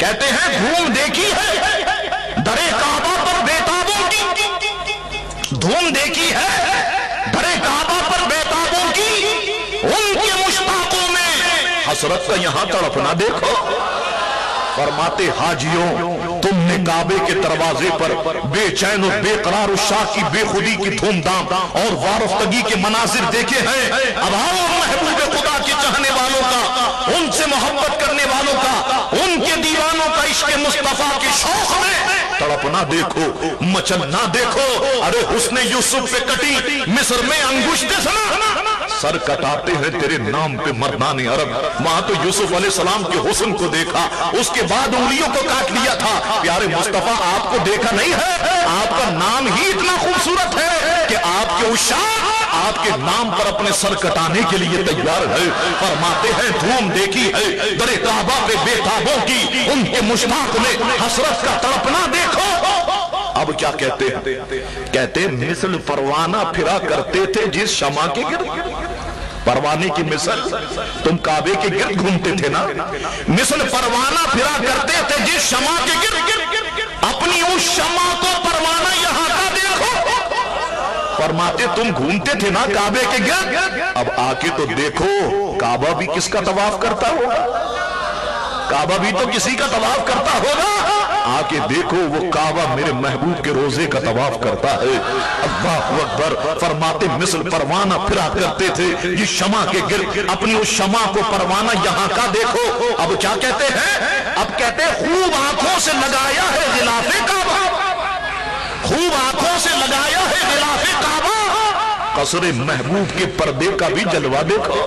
کہتے ہیں دھوم دیکھی ہے درے کعبہ پر بیتابوں کی، دھوم دیکھی ہے درے کعبہ پر بیتابوں کی، ان کے مشتاقوں میں حسرت کا یہاں تڑپنا دیکھو۔ فرماتے حاجیوں تم نے کعبے کے دروازے پر بے چین اور بے قرار الشاہ کی بے خودی کی دھوم دھام اور وارفتگی کے مناظر دیکھے ہیں، اب آؤ محبوب خدا کے چاہنے والوں کا، ان سے محبت کرنے والوں کا، ان کے دیوانوں کا عشق مصطفیٰ کے شوق میں تڑپنا دیکھو، مچلنا دیکھو۔ ارے حسن یوسف پہ کٹی مصر میں انگشت سنا، سر کٹاتے ہیں تیرے نام پہ مردان عرب۔ وہاں تو یوسف علیہ السلام کے حسن کو دیکھا، اس کے بعد انگلیوں کو کاٹ لیا تھا۔ پیارے مصطفیٰ آپ کو دیکھا نہیں ہے، آپ کا نام ہی اتنا خوبصورت ہے کہ آپ کے عشاق آپ کے نام پر اپنے سر کٹانے کے لیے تیار ہے۔ فرماتے ہیں دھوم دیکھی ہے درے کعبہ پہ بیتابوں کی، ان کے مشتاق میں حسرت کا تڑپنا دیکھو۔ اب کیا کہتے ہیں؟ کہتے ہیں مثل پروانہ پھرا کرتے تھے جس شمع کے گرد، پروانے کی مثل تم کعبے کے گرد گھومتے تھے نا، مثل پروانہ پھرا کرتے تھے جس شمع کے گرد، اپنی اس شمع کو پروانہ یہاں کا دیکھو۔ فرماتے تم گھومتے تھے نا کعبے کے گرد، اب آ کے تو دیکھو کعبہ بھی کس کا طواف کرتا ہوگا، کعبہ بھی تو کسی کا طواف کرتا ہوگا۔ آ کے دیکھو وہ کعبہ میرے محبوب کے روزے کا طواف کرتا ہے۔ اللہ اکبر۔ فرماتے مثل پروانہ پھرا کرتے تھے یہ شمع کے گرد، اپنی اس شمع کو پروانہ یہاں کا دیکھو۔ اب کیا کہتے ہیں؟ اب کہتے ہیں خوب آنکھوں سے لگایا ہے غلاف کعبہ، خوب آنکھوں سے لگایا ہے غلاف کعبہ، قصر محبوب کے پردے کا بھی جلوہ دیکھو۔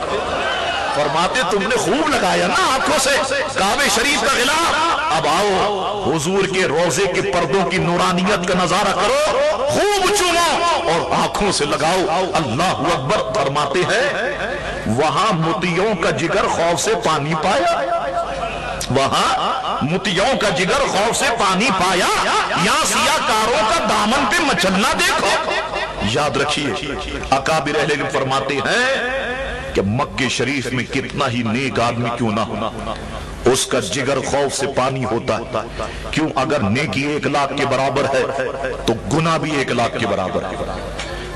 فرماتے تم نے خوب لگایا نا آنکھوں سے کعبے شریف کا غلاف، اب آؤ حضور کے روزے کے پردوں کی نورانیت کا نظارہ کرو، خوب چومو اور آنکھوں سے لگاؤ۔ اللہ اکبر۔ فرماتے ہیں وہاں موتیوں کا جگر خوف سے پانی پایا، وہاں موتیوں کا جگر خوف سے پانی پایا، یہاں سیاہ کاروں کا دامن پہ مچلنا دیکھو۔ یاد رکھیے اکابر اہل علم فرماتے ہیں کہ مکہ شریف میں کتنا ہی نیک آدمی کیوں نہ ہو، اس کا جگر خوف سے پانی ہوتا ہے۔ کیوں؟ اگر نیکی 1 لاکھ کے برابر ہے تو گناہ بھی 1 لاکھ کے برابر ہے،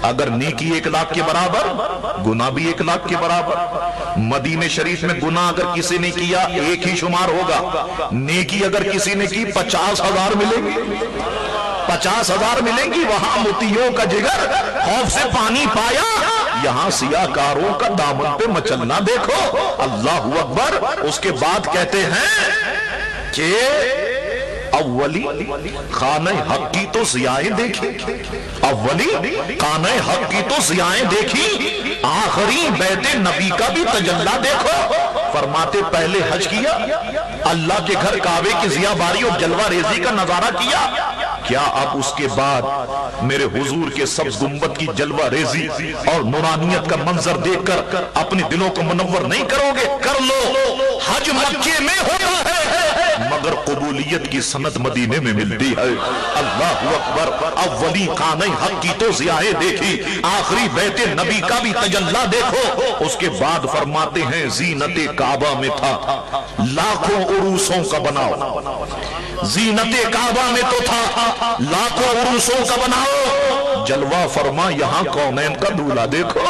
اگر نیکی 1 لاکھ کے برابر گناہ بھی 1 لاکھ کے برابر۔ مدینہ شریف میں گناہ اگر کسی نے کیا 1 ہی شمار ہوگا، نیکی اگر کسی نے کی 50,000 ملیں گی، 50,000 ملیں گی۔ وہاں موتیوں کا جگر خوف سے پانی پایا، یہاں سیاہ کاروں کا دامن پہ مچلنا دیکھو۔ اللہ اکبر۔ اس کے بعد کہتے ہیں کہ اولی خانہ حق کی تو ضیائیں دیکھی، اولی خانہ حق کی تو ضیائیں دیکھی، آخری بیت نبی کا بھی تجلی دیکھو۔ فرماتے پہلے حج کیا، اللہ کے گھر کعبے کی ضیاء باری اور جلوہ ریزی کا نظارہ کیا، کیا اب اس کے بعد میرے حضور کے سبز گنبد کی جلوہ ریزی اور نورانیت کا منظر دیکھ کر اپنے دلوں کو منور نہیں کرو گے؟ کر لو۔ حج مکے میں ہوتا ہے مگر قبولیت کی سند مدینے میں ملتی ہے۔ اللہ اکبر۔ اولی خانہ حق کی تو ضیائیں دیکھی، آخری بیت نبی کا بھی تجلی دیکھو۔ اس کے بعد فرماتے ہیں زینت کعبہ میں تھا لاکھوں عروسوں کا بناؤ، زینت کعبہ میں تو تھا لاکھوں عروسوں کا بناؤ، جلوہ فرما یہاں کونین کا دولہا دیکھو۔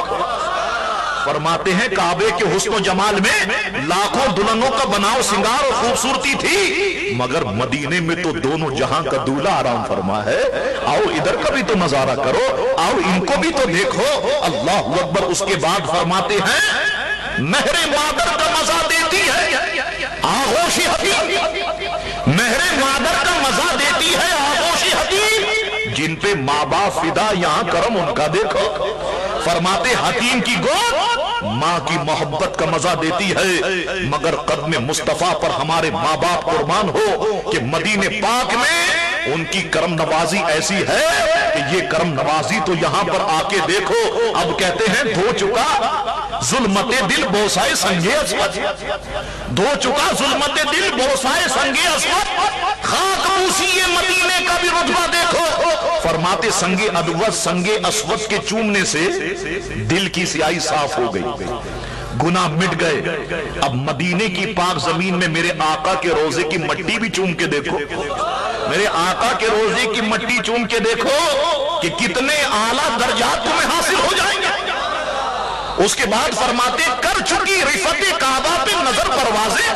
فرماتے ہیں کعبے کے حسن و جمال میں لاکھوں دلہنوں کا بناؤ سنگار اور خوبصورتی تھی، مگر مدینے میں تو دونوں جہاں کا دولہا آرام فرما ہے۔ آؤ ادھر کا بھی تو نظارہ کرو، آؤ ان کو بھی تو دیکھو۔ اللہ اکبر۔ اس کے بعد فرماتے ہیں مہر مادر کا مزہ دیتی ہے آغوش حتیم، مہر مادر کا مزہ دیتی ہے آغوش حتیم، جن پہ ماں باپ فدا یہاں کرم ان کا دیکھو۔ فرماتے حتیم کی گود ماں کی محبت کا مزہ دیتی ہے، مگر قدم مصطفیٰ پر ہمارے ماں باپ قربان ہو کہ مدینہ پاک میں ان کی کرم نوازی ایسی ہے کہ یہ کرم نوازی تو یہاں پر آ کے دیکھو۔ اب کہتے ہیں دھو چکا ظلمت دل بوسائے سنگے اسود، دھو چکا ظلمت دل بوسائے سنگے اسود، خاک موسی مدینے کا بھی رتبہ دیکھو۔ فرماتے سنگے ادوس سنگے اسود کے چومنے سے دل کی سیاہی صاف ہو گئی، गुनाह मिट गए। अब मदीने की पाक जमीन में मेरे आका के रोजे की मट्टी भी चूम के देखो, मेरे आका के रोजे की मट्टी चूम के देखो कि कितने आला दर्जात तुम्हें हासिल हो जाएंगे। उसके बाद फरमाते कर चुकी रिफते काबा पे नजर परवाजे,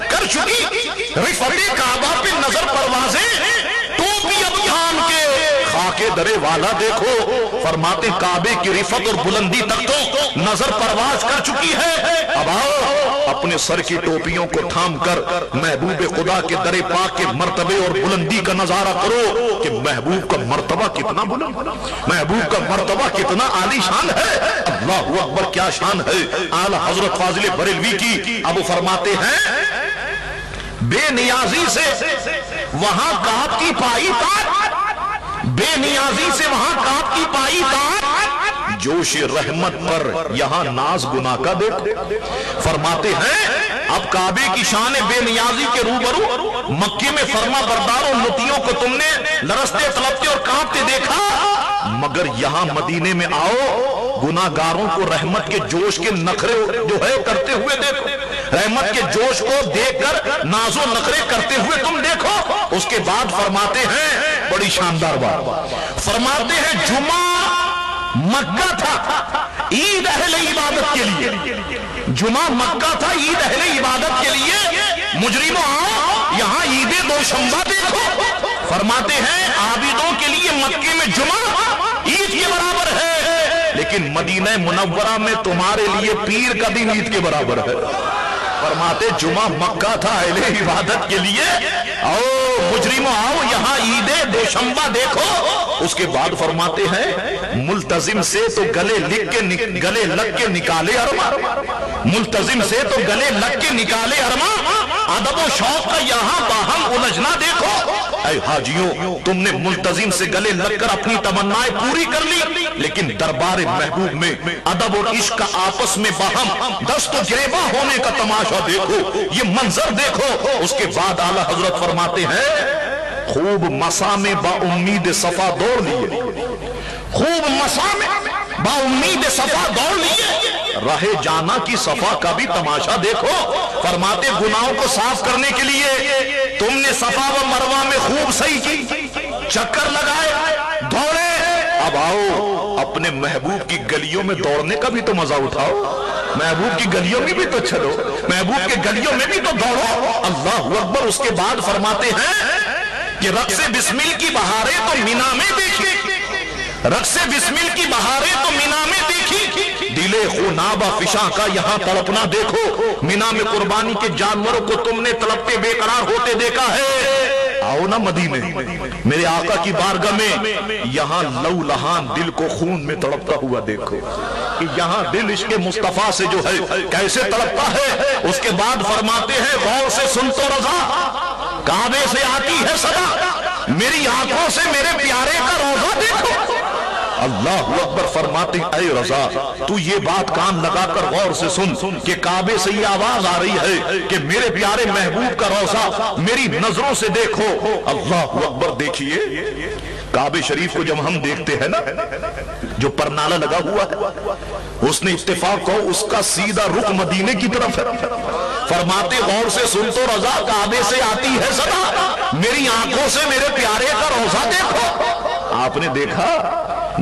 कर चुकी रिफते काबा पे नजर परवाजे, टोपी अब थाम के खाके दरे वाला देखो। फरमाते काबे की रिफत और बुलंदी तक तो नजर परवाज कर चुकी है। अब आओ अपने सर की टोपियों को थाम कर महबूब खुदा के दरे पाक के मर्तबे और बुलंदी का नजारा करो कि महबूब का मर्तबा कितना बुलंद, महबूब का मर्तबा कितना आलीशान है। अल्लाहु अकबर, क्या शान है आला हजरत फाजिल बरेलवी की। अब वो फरमाते हैं बेनियाजी से वहां काब की पाई तार, बेनियाजी से वहां काब की पाई तार, जोश रहमत पर यहां नाज गुनाह का देखो। फरमाते हैं अब काबे की शान बेनियाजी के रूबरू मक्के में फरमा बरदारों लुतियों को तुमने लरसते तलपते और कांपते देखा, मगर यहां मदीने में आओ गुनाहगारों को रहमत के जोश के नखरे जो है करते हुए देखो, रहमत के जोश को देखकर नाजो नखरे करते हुए तुम देखो। उसके बाद फरमाते हैं बड़ी शानदार बात, फरमाते हैं जुमा मक्का था ईद अहले इबादत के लिए, जुमा मक्का था ईद अहले इबादत के लिए, मुजरिमों आओ यहां ईद दोशंबा देखो। फरमाते हैं आबिदों के लिए मक्के में जुमा ईद के बराबर है, लेकिन मदीना मुनव्वरा में तुम्हारे लिए पीर का दिन ईद के बराबर है। फरमाते जुमा मक्का था अहले इबादत के लिए, आओ मुजरिमों आओ यहां ईद दोशंबा देखो। उसके बाद फरमाते हैं मुल्तजिम से तो गले लग के निकाले अरमा, मुल्तजिम से तो गले लग के निकाले अरमा, अदब और शौक का यहां बाहम उलझना देखो। ऐ हाजियों तुमने मुल्तजिम से गले लगकर अपनी तमन्नाएं पूरी कर ली, लेकिन दरबार महबूब में अदब और इश्क का आपस में बाहम दस्त गिरेबा होने का तमाशा देखो, ये मंजर देखो। उसके बाद आला हजरत फरमाते हैं खूब मसा में बाउम्मीद सफा दौड़ लिए, खूब मसा में बाउम्मीद सफा दौड़ लिए, रहे जाना की सफा का भी तमाशा देखो। फरमाते गुनाहों को साफ करने के लिए तुमने सफा व मरवा में खूब सही की, चक्कर लगाए दौड़े। अब आओ अपने महबूब की गलियों में दौड़ने का भी तो मजा उठाओ, महबूब की गलियों में भी तो चलो, महबूब के गलियों में भी तो दौड़ो। अल्लाहु अकबर। उसके बाद फरमाते हैं कि रक्से बिस्मिल की बहारें तो मीना में देखी, रक्से बिस्मिल की बहारें तो मीना में देखी, दिले खुनाबा फिशा का यहां तड़पना देखो। मीना में कुर्बानी के जानवरों को तुमने तड़पते बेकरार होते देखा है। आओ ना मदीने मेरे आका की बारगाह में, यहां लौ लहान दिल को खून में तड़पता हुआ देखो कि यहां दिल इश्क मुस्तफा से जो है कैसे तड़पता है। उसके बाद फरमाते हैं गौर से सुन तो रजा काबे से आती है सदा, मेरी आंखों से मेरे प्यारे का रोजा देखो। अल्लाहु अकबर। फरमाते ऐ रजा तू ये बात कान लगाकर गौर से सुन कि काबे से ये आवाज आ रही है कि मेरे प्यारे महबूब का रोजा मेरी नजरों से देखो। अल्लाहु अकबर। देखिए काबे शरीफ को जब हम देखते हैं ना, जो परनाला लगा हुआ है उसने इत्तेफाक को उसका सीधा रुख मदीने की तरफ है। फरमाते गौर से सुन तो रजा काबे से आती है सदा, मेरी आंखों से मेरे प्यारे का रोजा देखो। आपने देखा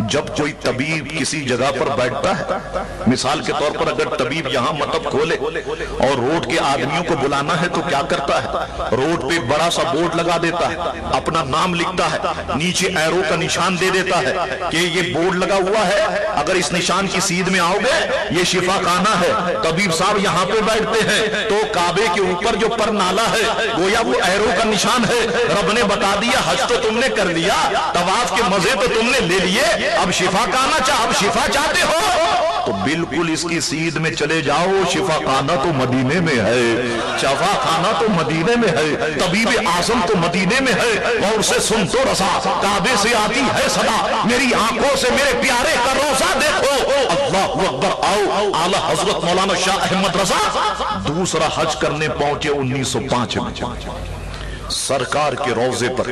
जब कोई तबीब किसी जगह पर बैठता है, मिसाल के तौर पर अगर तबीब यहां मतब खोले और रोड के आदमियों को बुलाना है तो क्या करता है, रोड पे बड़ा सा बोर्ड लगा देता है, अपना नाम लिखता है, नीचे एरो का निशान दे देता है कि ये बोर्ड लगा हुआ है, अगर इस निशान की सीध में आओगे ये शिफा खाना है। तबीब साहब यहाँ पे बैठते हैं तो काबे के ऊपर जो पर नाला है गोया वो एरो का निशान है। रब ने बता दिया हज तो तुमने कर लिया, तवाफ के मजे तो तुमने ले लिए, अब शिफा खाना अब शिफा चाहते हो तो बिल्कुल इसकी सीध में चले जाओ। शिफा खाना तो मदीने में है, शफा खाना तो मदीने में है, तबीब आजम तो मदीने में है। और से सुन तो रसा काबे से आती है सदा, मेरी आंखों से मेरे प्यारे का रोजा देखो। अल्लाहु अकबर। आओ आला हजरत मौलाना शाह अहमद रजा दूसरा हज करने पहुंचे 1905 में सरकार के रोजे पर।